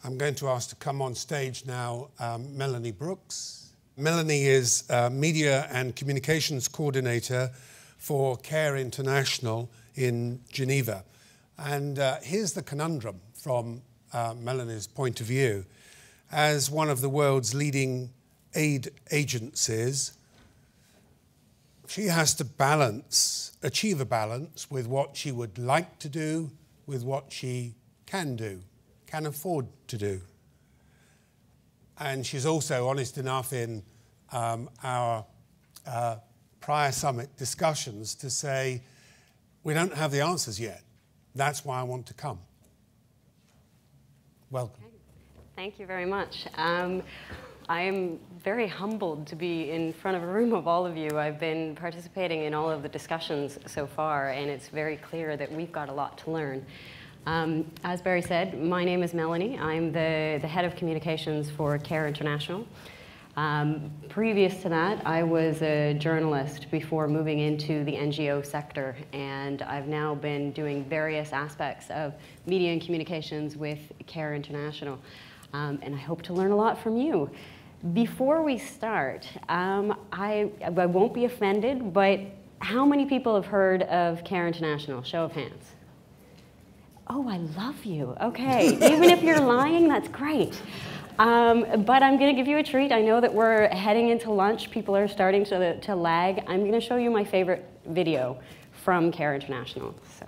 I'm going to ask to come on stage now Melaine Brooks. Melaine is Media and Communications Coordinator for CARE International in Geneva. And here's the conundrum from Melaine's point of view. As one of the world's leading aid agencies, she has to achieve a balance with what she would like to do, with what she can do, can afford to do. And she's also honest enough in our prior summit discussions to say, we don't have the answers yet. That's why I want to come. Welcome. Okay. Thank you very much. I am very humbled to be in front of a room of all of you. I've been participating in all of the discussions so far, and it's very clear that we've got a lot to learn. As Barry said, my name is Melanie. I'm the head of communications for CARE International. Previous to that, I was a journalist before moving into the NGO sector, and I've now been doing various aspects of media and communications with CARE International. And I hope to learn a lot from you. Before we start, I won't be offended, but how many people have heard of CARE International? Show of hands. Oh, I love you. Okay, even if you're lying, that's great. But I'm going to give you a treat. I know that we're heading into lunch. People are starting to lag. I'm going to show you my favorite video from CARE International. So.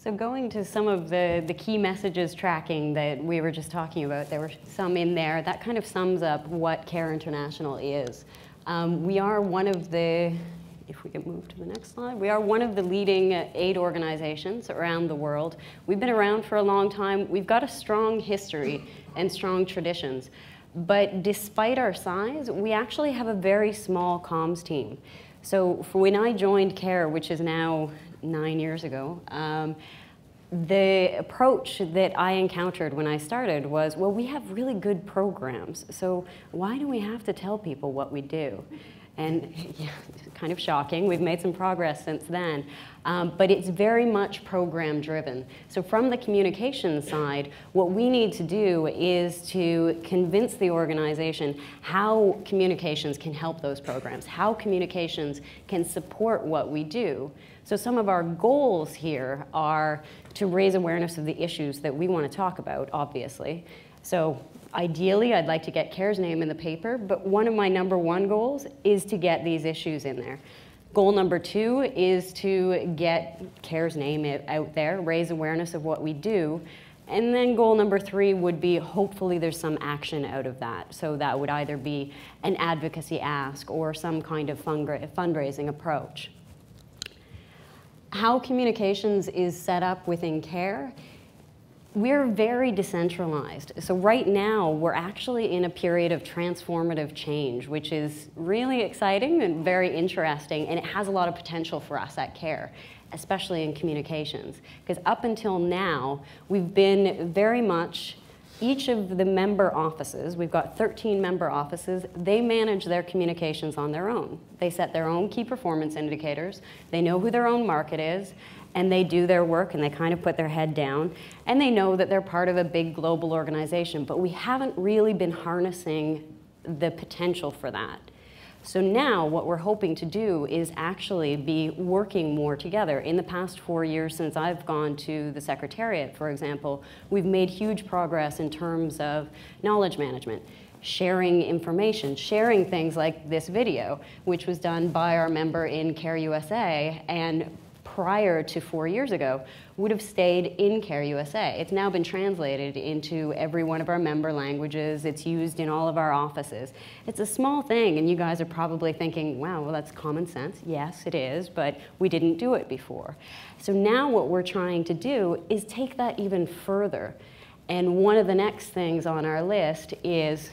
So going to some of the key messages tracking that we were just talking about, there were some in there. That kind of sums up what CARE International is. We are one of the, if we can move to the next slide, we are one of the leading aid organizations around the world. We've been around for a long time. We've got a strong history and strong traditions. But despite our size, we actually have a very small comms team. So when I joined CARE, which is now 9 years ago, the approach that I encountered when I started was, well, we have really good programs, so why do we have to tell people what we do? And yeah, kind of shocking. We've made some progress since then, but it's very much program driven. So from the communication side, what we need to do is to convince the organization how communications can help those programs, how communications can support what we do. So some of our goals here are to raise awareness of the issues that we want to talk about, obviously. So ideally, I'd like to get CARE's name in the paper, but one of my #1 goals is to get these issues in there. Goal #2 is to get CARE's name out there, raise awareness of what we do. And then goal #3 would be, hopefully there's some action out of that. So that would either be an advocacy ask or some kind of fundraising approach. How communications is set up within CARE, we're very decentralized. So right now, we're actually in a period of transformative change, which is really exciting and very interesting, and it has a lot of potential for us at CARE, especially in communications. Because up until now, we've been very much, each of the member offices, we've got 13 member offices, they manage their communications on their own. They set their own key performance indicators, they know who their own market is, and they do their work and they kind of put their head down, and they know that they're part of a big global organization, but we haven't really been harnessing the potential for that. So now what we're hoping to do is actually be working more together. In the past 4 years since I've gone to the Secretariat, for example, we've made huge progress in terms of knowledge management, sharing information, sharing things like this video, which was done by our member in CARE USA, and prior to 4 years ago, would have stayed in CARE USA. It's now been translated into every one of our member languages. It's used in all of our offices. It's a small thing, and you guys are probably thinking, wow, well, that's common sense. Yes, it is, but we didn't do it before. So now what we're trying to do is take that even further. And one of the next things on our list is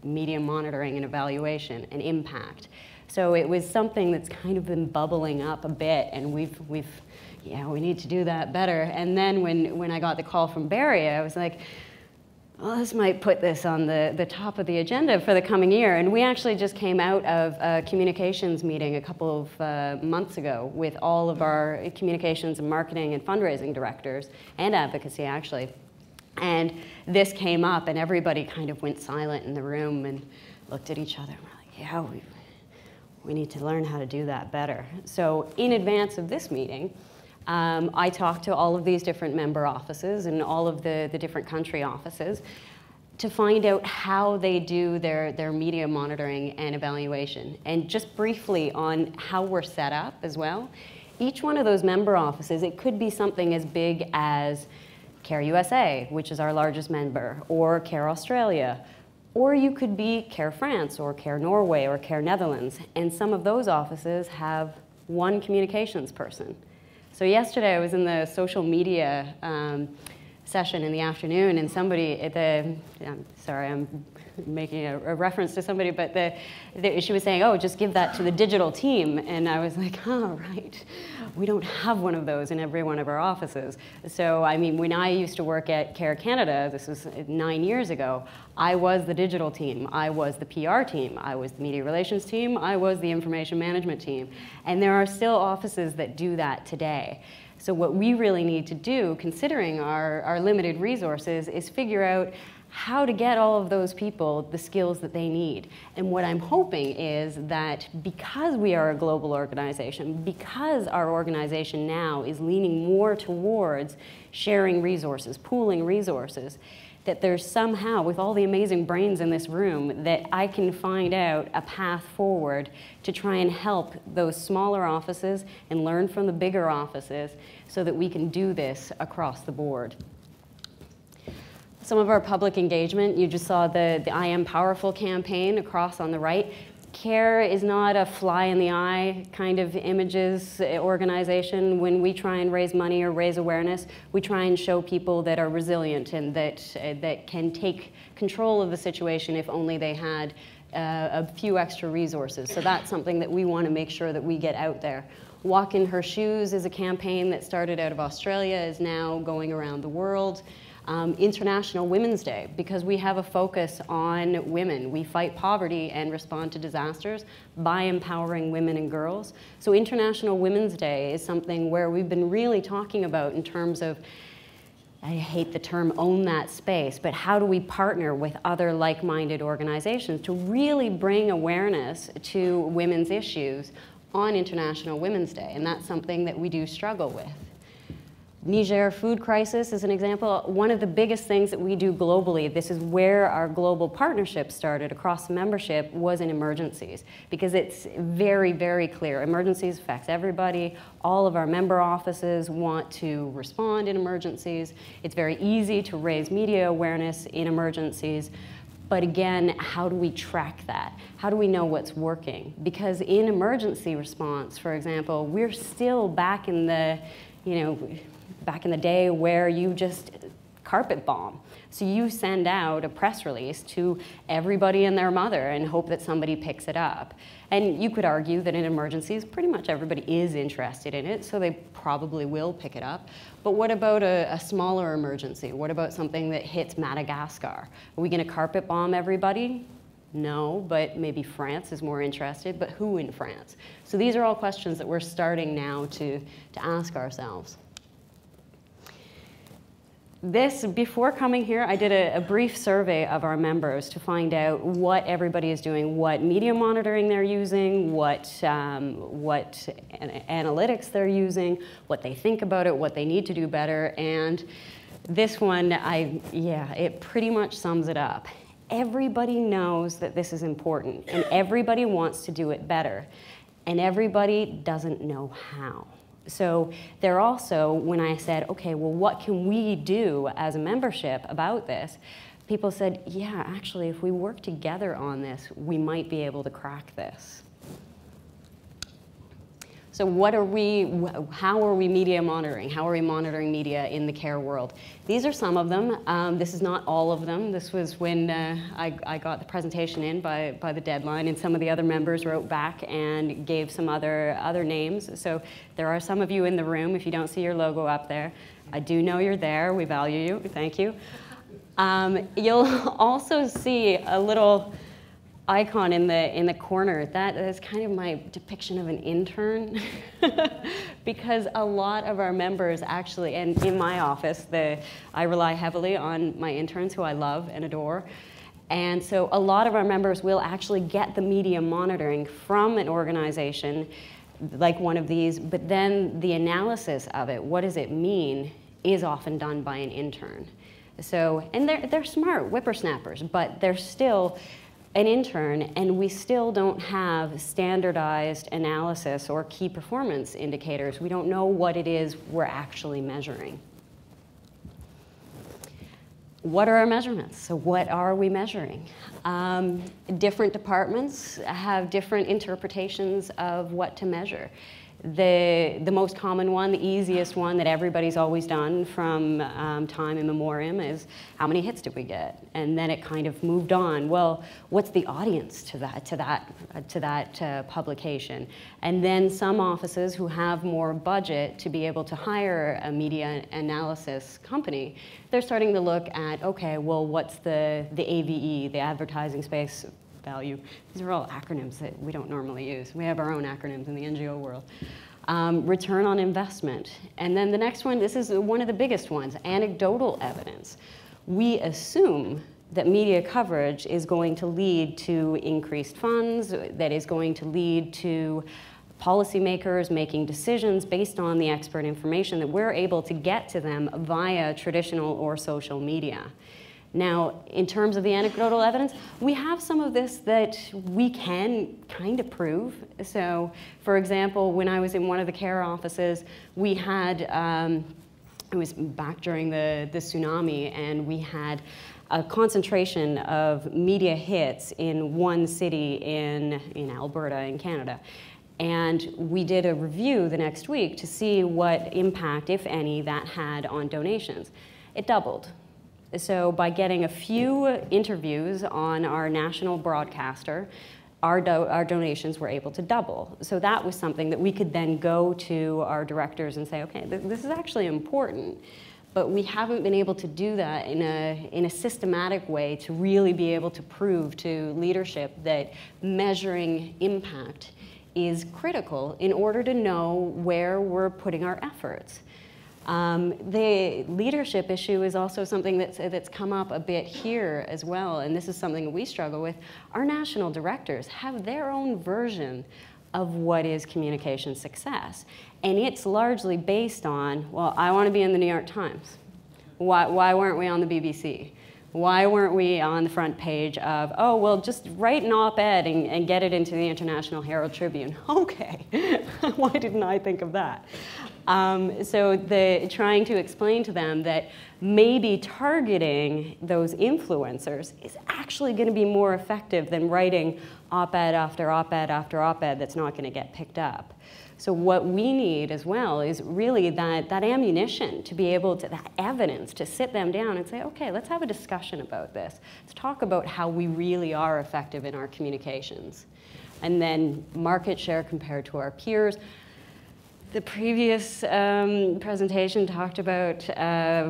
media monitoring and evaluation and impact. So it was something that's kind of been bubbling up a bit, and we need to do that better. And then when I got the call from Barry, I was like, well, this might put this on the top of the agenda for the coming year. And we actually just came out of a communications meeting a couple of months ago with all of our communications and marketing and fundraising directors, and advocacy actually. And this came up, and everybody kind of went silent in the room and looked at each other, and we're like, yeah, we need to learn how to do that better. So in advance of this meeting, I talked to all of these different member offices and all of the different country offices to find out how they do their media monitoring and evaluation. And just briefly on how we're set up as well, each one of those member offices, it could be something as big as CARE USA, which is our largest member, or CARE Australia, or you could be CARE France, or CARE Norway, or CARE Netherlands, and some of those offices have one communications person. So yesterday I was in the social media session in the afternoon, and somebody at the, sorry, I'm making a reference to somebody, but she was saying, oh, just give that to the digital team. And I was like, oh, right. We don't have one of those in every one of our offices. So, I mean, when I used to work at CARE Canada, this was 9 years ago, I was the digital team, I was the PR team, I was the media relations team, I was the information management team. And there are still offices that do that today. So what we really need to do, considering our limited resources, is figure out how to get all of those people the skills that they need. And what I'm hoping is that because we are a global organization, because our organization now is leaning more towards sharing resources, pooling resources, that there's somehow, with all the amazing brains in this room, that I can find out a path forward to try and help those smaller offices and learn from the bigger offices so that we can do this across the board. Some of our public engagement, you just saw the I Am Powerful campaign across on the right. CARE is not a fly in the eye kind of images organization. When we try and raise money or raise awareness, we try and show people that are resilient and that can take control of the situation if only they had a few extra resources. So that's something that we want to make sure that we get out there. Walk in Her Shoes is a campaign that started out of Australia, is now going around the world. International Women's Day, because we have a focus on women. We fight poverty and respond to disasters by empowering women and girls. So International Women's Day is something where we've been really talking about in terms of, I hate the term own that space, but how do we partner with other like-minded organizations to really bring awareness to women's issues on International Women's Day? And that's something that we do struggle with. Niger food crisis is an example. One of the biggest things that we do globally, this is where our global partnership started across the membership, was in emergencies. Because it's very, very clear. Emergencies affects everybody. All of our member offices want to respond in emergencies. It's very easy to raise media awareness in emergencies. But again, how do we track that? How do we know what's working? Because in emergency response, for example, we're still back in the, back in the day where you just carpet bomb. So you send out a press release to everybody and their mother and hope that somebody picks it up. And you could argue that in emergencies, pretty much everybody is interested in it, so they probably will pick it up. But what about a smaller emergency? What about something that hits Madagascar? Are we going to carpet bomb everybody? No, but maybe France is more interested, but who in France? So these are all questions that we're starting now to ask ourselves. Before coming here, I did a brief survey of our members to find out what everybody is doing, what media monitoring they're using, what analytics they're using, what they think about it, what they need to do better. And this one, it pretty much sums it up. Everybody knows that this is important, and everybody wants to do it better, and everybody doesn't know how. So they're also, when I said, okay, well, what can we do as a membership about this? People said, yeah, actually, if we work together on this, we might be able to crack this. So how are we media monitoring? How are we monitoring media in the care world? These are some of them. This is not all of them. This was when I got the presentation in by the deadline, and some of the other members wrote back and gave some other names. So there are some of you in the room. If you don't see your logo up there, I do know you're there. We value you. Thank you. You'll also see a little icon in the corner. That is kind of my depiction of an intern because a lot of our members actually, and in my office, I rely heavily on my interns who I love and adore. And so a lot of our members will actually get the media monitoring from an organization like one of these, but then the analysis of it, what does it mean, is often done by an intern. So, and they're smart whippersnappers, but they're still an intern, and we still don't have standardized analysis or key performance indicators. We don't know what it is we're actually measuring. What are our measurements? So what are we measuring? Different departments have different interpretations of what to measure. The most common one, the easiest one that everybody's always done from time immemorial is how many hits did we get? And then it kind of moved on. Well, what's the audience to that publication? And then some offices who have more budget to be able to hire a media analysis company, they're starting to look at, okay, well, what's the AVE, the advertising space value. These are all acronyms that we don't normally use. We have our own acronyms in the NGO world. Return on investment. And then the next one, this is one of the biggest ones, anecdotal evidence. We assume that media coverage is going to lead to increased funds, that is going to lead to policymakers making decisions based on the expert information that we're able to get to them via traditional or social media. Now, in terms of the anecdotal evidence, we have some of this that we can kind of prove. So, for example, when I was in one of the care offices, we had, it was back during the tsunami, and we had a concentration of media hits in one city in Alberta, in Canada. And we did a review the next week to see what impact, if any, that had on donations. It doubled. So by getting a few interviews on our national broadcaster, our donations were able to double. So that was something that we could then go to our directors and say, okay, this is actually important, but we haven't been able to do that in a systematic way to really be able to prove to leadership that measuring impact is critical in order to know where we're putting our efforts. The leadership issue is also something that's come up a bit here as well, and this is something that we struggle with. Our national directors have their own version of what is communication success, and it's largely based on, well, I want to be in the New York Times. Why weren't we on the BBC? Why weren't we on the front page of, oh, well, just write an op-ed and get it into the International Herald Tribune? Okay, why didn't I think of that? So trying to explain to them that maybe targeting those influencers is actually going to be more effective than writing op-ed after op-ed after op-ed that's not going to get picked up. So what we need as well is really that ammunition to be able to, that evidence to sit them down and say, okay, let's have a discussion about this. Let's talk about how we really are effective in our communications. And then market share compared to our peers. The previous presentation talked about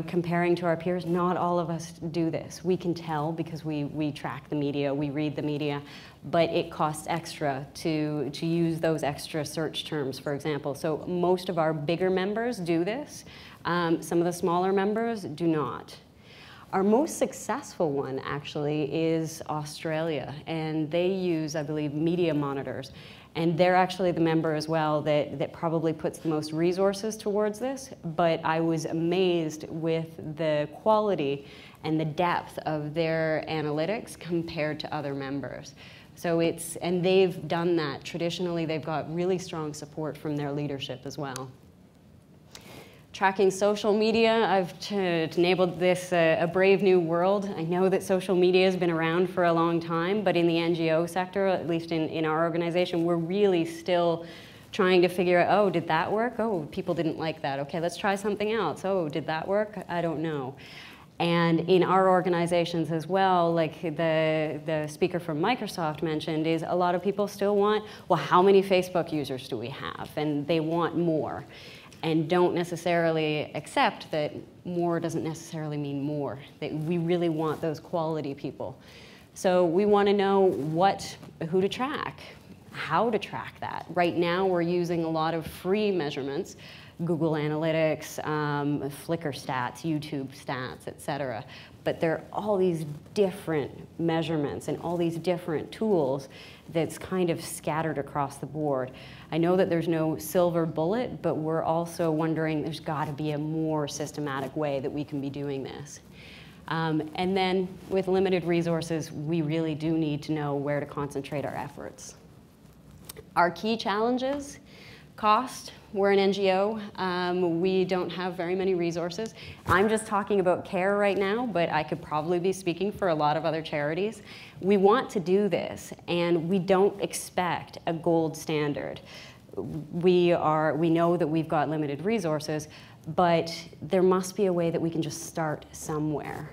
comparing to our peers. Not all of us do this. We can tell because we track the media, we read the media, but it costs extra to use those extra search terms, for example. So most of our bigger members do this. Some of the smaller members do not. Our most successful one, actually, is Australia, and they use, I believe, media monitors. And they're actually the member as well that probably puts the most resources towards this, but I was amazed with the quality and the depth of their analytics compared to other members. So and they've done that. Traditionally, they've got really strong support from their leadership as well. Tracking social media, I've enabled this a brave new world. I know that social media has been around for a long time, but in the NGO sector, at least in our organization, we're really still trying to figure out, oh, did that work? Oh, people didn't like that. Okay, let's try something else. Oh, did that work? I don't know. And in our organizations as well, like the speaker from Microsoft mentioned, is a lot of people still want, well, how many Facebook users do we have? And they want more, and don't necessarily accept that more doesn't necessarily mean more, that we really want those quality people. So we want to know who to track, how to track that. Right now we're using a lot of free measurements, Google Analytics, Flickr stats, YouTube stats, etc. But there are all these different measurements and all these different tools that's kind of scattered across the board. I know that there's no silver bullet, but we're also wondering there's got to be a more systematic way that we can be doing this. And then with limited resources, we really do need to know where to concentrate our efforts. Our key challenges: cost. We're an NGO. We don't have very many resources. I'm just talking about CARE right now, but I could probably be speaking for a lot of other charities. We want to do this, and we don't expect a gold standard. We know that we've got limited resources, but there must be a way that we can just start somewhere.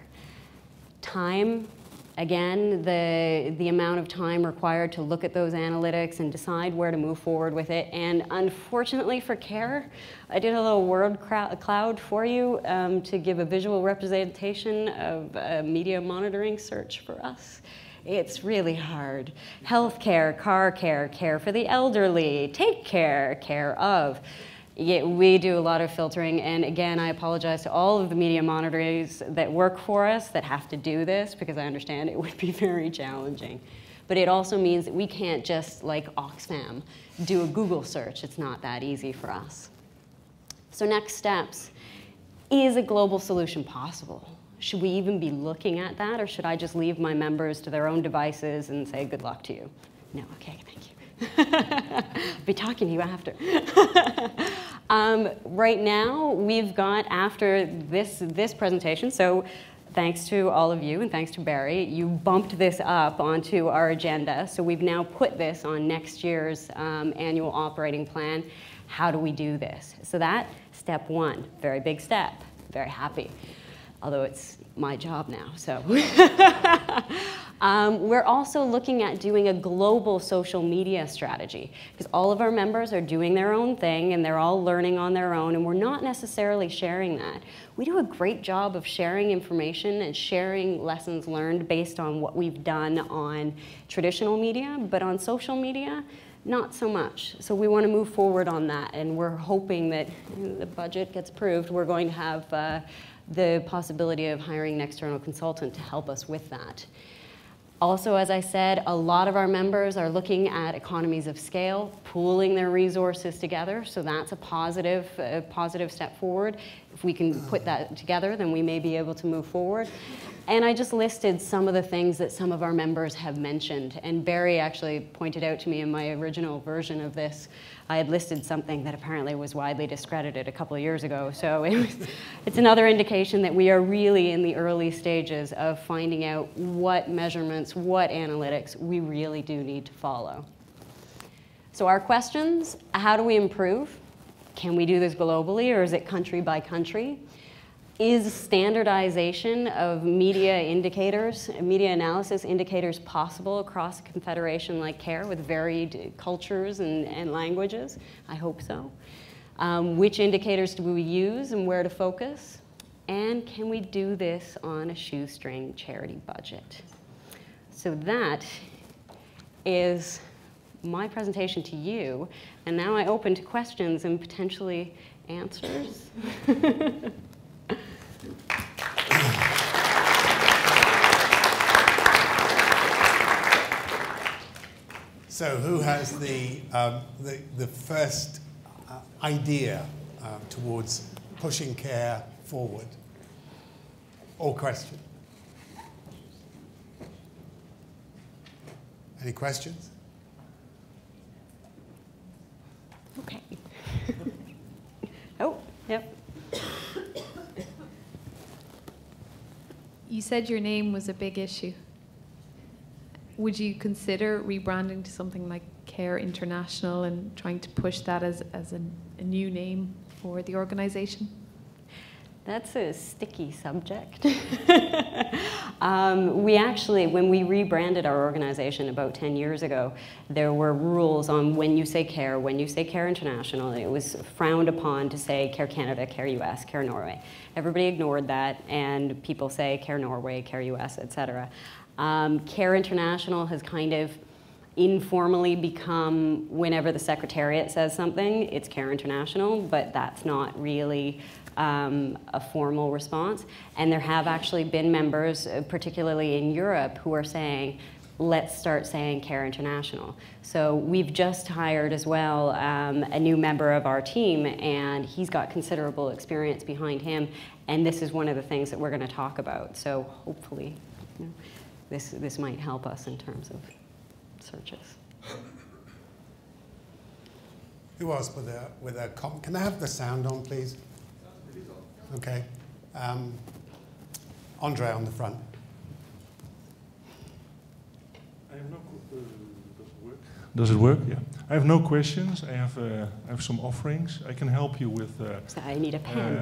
Time. Again, the amount of time required to look at those analytics and decide where to move forward with it. And unfortunately for CARE, I did a little word cloud for you to give a visual representation of a media monitoring search for us. It's really hard. Healthcare, car care, care for the elderly, take care, care of. Yeah, we do a lot of filtering, and again, I apologize to all of the media monitors that work for us that have to do this, because I understand it would be very challenging. But it also means that we can't just, like Oxfam, do a Google search. It's not that easy for us. So next steps. Is a global solution possible? Should we even be looking at that, or should I just leave my members to their own devices and say good luck to you? No, okay, thank you. I'll be talking to you after. Right now, we've got, after this presentation, so thanks to all of you and thanks to Barry, you bumped this up onto our agenda. So we've now put this on next year's annual operating plan. How do we do this? So that, step one, very big step, very happy. Although it's my job now, so. We're also looking at doing a global social media strategy, because all of our members are doing their own thing and they're all learning on their own, and we're not necessarily sharing that. We do a great job of sharing information and sharing lessons learned based on what we've done on traditional media, but on social media, not so much. So we want to move forward on that, and we're hoping that the budget gets approved. We're going to have the possibility of hiring an external consultant to help us with that. Also, as I said, a lot of our members are looking at economies of scale, pooling their resources together, so that's a positive step forward. If we can put that together, then we may be able to move forward. And I just listed some of the things that some of our members have mentioned, and Barry actually pointed out to me in my original version of this, I had listed something that apparently was widely discredited a couple of years ago. So it's another indication that we are really in the early stages of finding out what measurements, what analytics we really do need to follow. So our questions: how do we improve? Can we do this globally, or is it country by country? Is standardization of media indicators, media analysis indicators possible across a confederation like CARE with varied cultures and languages? I hope so. Which indicators do we use and where to focus? And can we do this on a shoestring charity budget? So that is my presentation to you. And now I open to questions and potentially answers. So who has the first idea towards pushing CARE forward? Or question? Any questions? Okay. Oh, yep. You said your name was a big issue. Would you consider rebranding to something like CARE International and trying to push that as a new name for the organization? That's a sticky subject. We actually, when we rebranded our organization about 10 years ago, there were rules on when you say CARE, when you say CARE International. It was frowned upon to say CARE Canada, CARE US, CARE Norway. Everybody ignored that, and people say CARE Norway, CARE US, etc. CARE International has kind of informally become, whenever the Secretariat says something, it's CARE International, but that's not really a formal response. And there have actually been members, particularly in Europe, who are saying, let's start saying CARE International. So we've just hired as well a new member of our team, and he's got considerable experience behind him, and this is one of the things that we're going to talk about. So hopefully, you know, this might help us in terms of searches. Who else with a comment? Can I have the sound on, please? Okay. Andre on the front. I have no. Does it work? Yeah. I have no questions. I have some offerings. I can help you with. So I need a pen.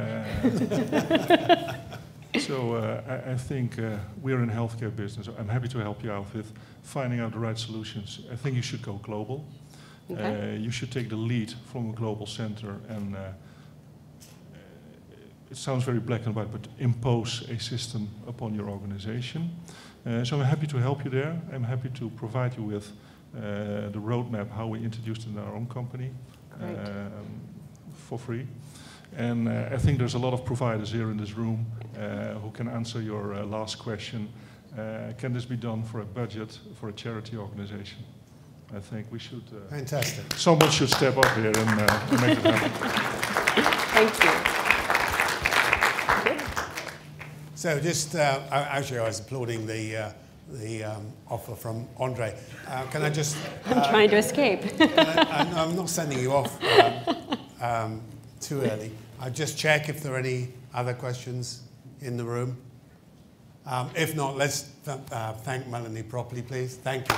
I think we're in healthcare business. I'm happy to help you out with finding out the right solutions. I think you should go global. Okay. You should take the lead from a global center and. It sounds very black and white, but impose a system upon your organization. So I'm happy to help you there. I'm happy to provide you with the roadmap, how we introduced it in our own company for free. And I think there's a lot of providers here in this room who can answer your last question. Can this be done for a budget for a charity organization? I think we should... Fantastic. Someone should step up here and make it happen. Thank you. So just, actually I was applauding the offer from Andre. Can I just... I'm trying to escape. I'm not sending you off too early. I'll just check if there are any other questions in the room. If not, let's thank Melanie properly, please. Thank you.